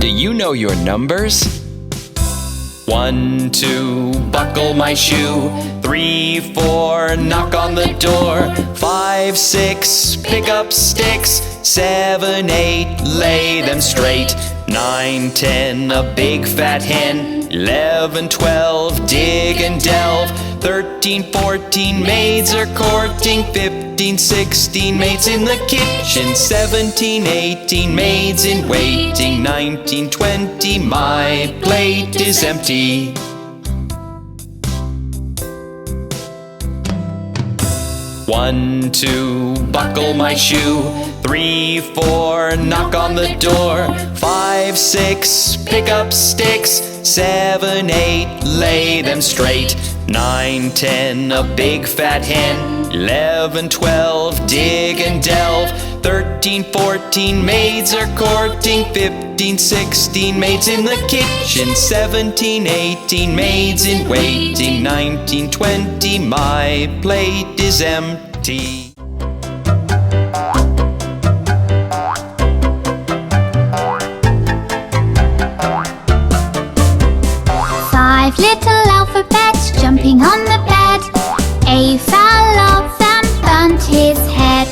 Do you know your numbers? 1, 2, buckle my shoe. 3, 4, knock on the door. 5, 6, pick up sticks. 7, 8, lay them straight. 9, 10, a big fat hen. 11, 12, dig and delve. 13, 14, maids are courting. 15, 16, maids in the kitchen. 17, 18, maids in waiting. 19, 20, my plate is empty. One, 2, buckle my shoe. 3, 4, knock on the door. 5, 6, pick up sticks. 7, 8, lay them straight. 9, 10, a big fat hen. 11, 12, dig and delve. 13, 14, maids are courting. 15, 16, maids in the kitchen. 17, 18, maids in waiting. 19, 20, my plate is empty. Five little alphabets jumping on the bed. A fell off and bumped his head.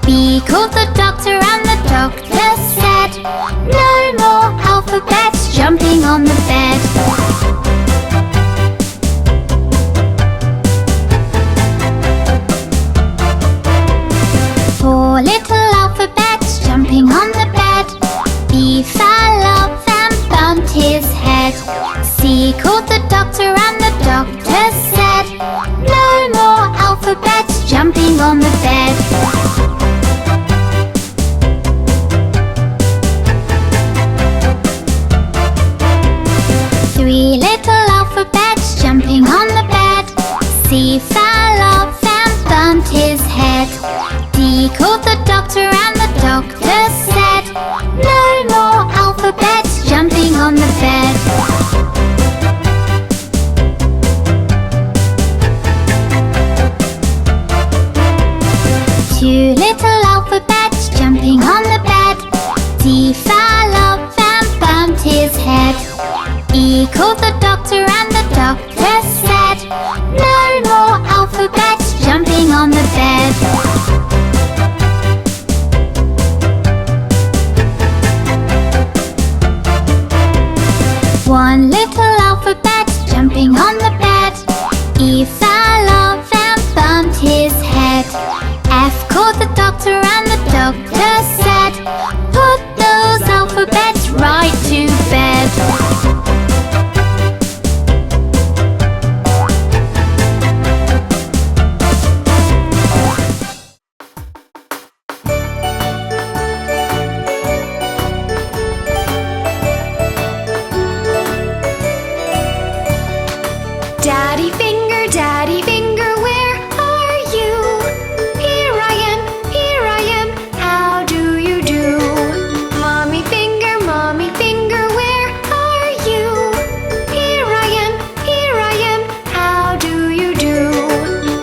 B called the doctor and the doctor said, no more alphabets jumping on the bed. Four little alphabets jumping on the bed. B fell off and bumped his head. C called the doctor and the doctor said, no more alphabets jumping on the bed. Three little alphabets jumping on the bed. C fell off and bumped his head. D called the doctor and the doctor said, no more alphabets jumping on the bed. Two little alphabets jumping on the bed. D fell off and bumped his head. E called the doctor and the doctor said, no more alphabets jumping on the bed. One little alphabet jumping on the bed. E fell off and bumped his head. F called the doctor and the doctor said, put those alphabets right to bed. Daddy finger, where are you? Here I am, how do you do? Mommy finger, where are you? Here I am, how do you do?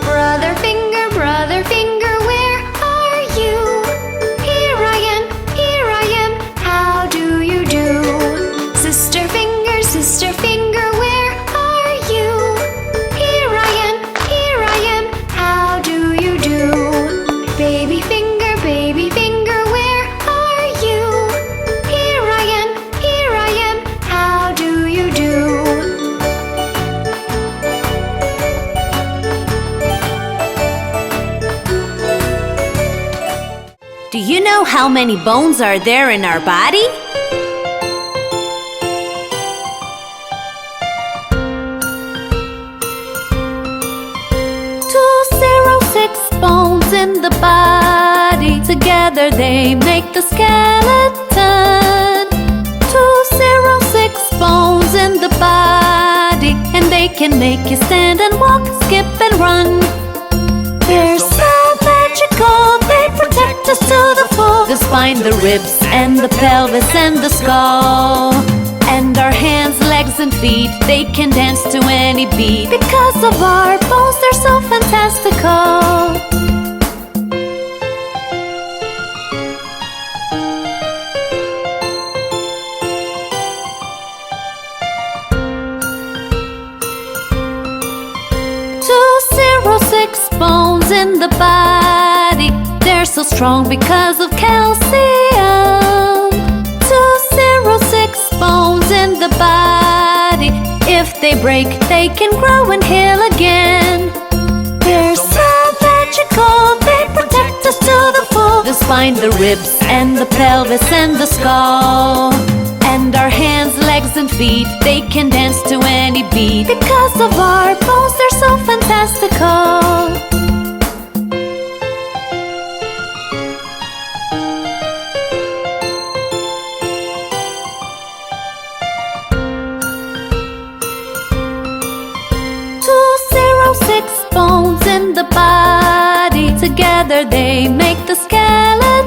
Brother finger, where are you? Here I am, how do you do? Sister finger, where are you? Here I am, how do you do? Baby finger, where are you? Here I am, how do you do? Do you know how many bones are there in our body? 206 bones in the body. Together they make the skeleton. 206 bones in the body, and they can make you stand and walk, skip and run. They're so magical, they protect us to the full. The spine, the ribs, and the pelvis, and the skull. And our hands, legs, and feet, they can dance to any beat. Because of our bones, they're so fantastical. the body. They're so strong because of calcium. 206 bones in the body. If they break, they can grow and heal again. They're so magical, they protect us to the full. The spine, the ribs, and the pelvis, and the skull. And our hands, legs, and feet, they can dance to any beat. Because of our bones, they're so fantastical. Bones in the body. Together they make the skeleton.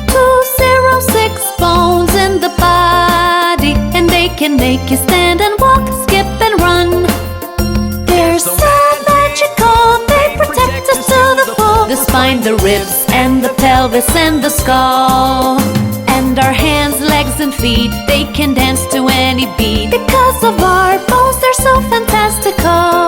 206 bones in the body, and they can make you stand and walk, skip and run. They're so magical, they protect us to the full. The spine, the ribs, and the pelvis, and the skull. And our hands, legs, and feet, they can dance to any beat. Because of our bones, they're so fantastical.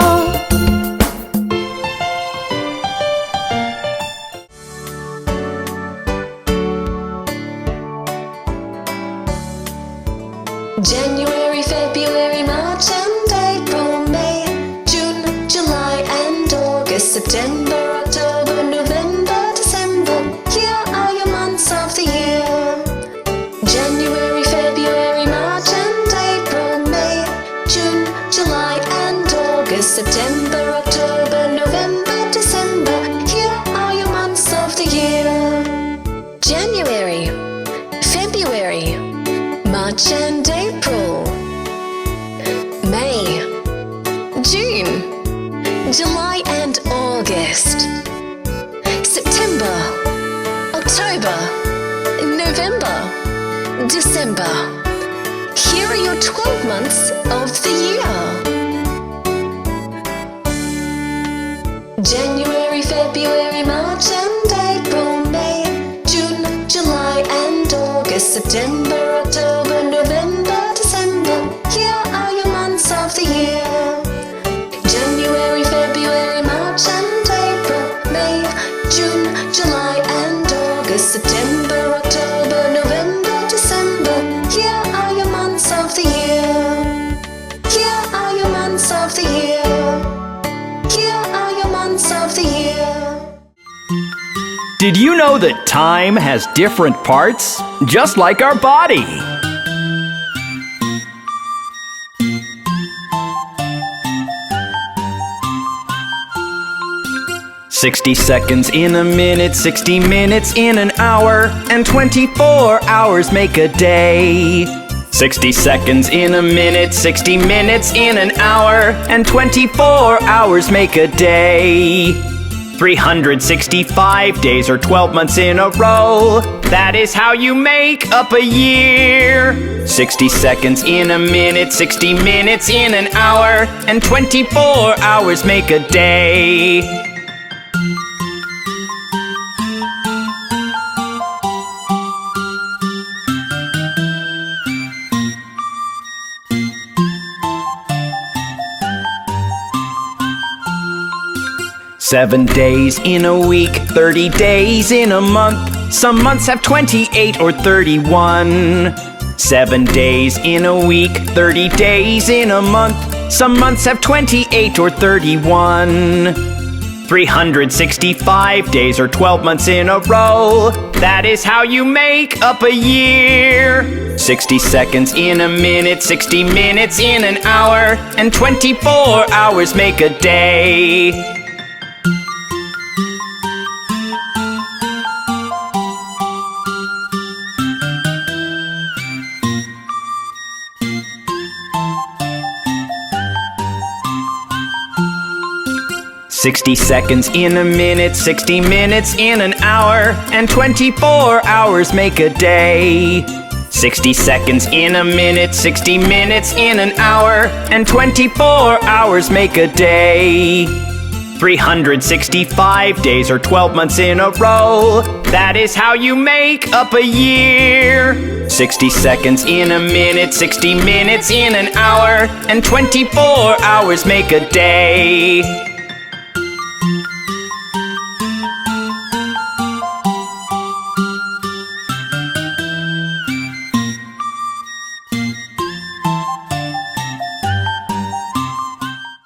January, February, March and April, May, June, July and August, September, October, November, December. Here are your months of the year. January, February, March and April, May, June, July and August, September, October, November, December. Here are your months of the year. January, February, March and April, May, June, July and August, September, October, November, December. Here are your 12 months of the year. January, February, March and April, May, June, July and August, September, October, November, December. Here are your months of the year. January, February, March and April, May, June, July and August, September, October, November, December. Here are your months of the year. Here are your months of the year. Here are your months of the year. Did you know that time has different parts? Just like our body. "60 seconds in a minute, 60 minutes in an hour, and 24 hours make a day." 60 seconds in a minute, 60 minutes in an hour, and 24 hours make a day. 365 days or 12 months in a row. That is how you make up a year. 60 seconds in a minute, 60 minutes in an hour, and 24 hours make a day. "7 days in a week, 30 days in a month. Some months have 28 or 31. 7 days in a week, 30 days in a month. Some months have 28 or 31. 365 days or 12 months in a row. That is how you make up a year. 60 seconds in a minute, 60 minutes in an hour, and 24 hours make a day. "60 seconds in a minute, 60 minutes in an hour, and 24 hours make a day." 60 seconds in a minute, 60 minutes in an hour, and 24 hours make a day. 365 days or 12 months in a row. That is how you make up a year. 60 seconds in a minute, 60 minutes in an hour, and 24 hours make a day.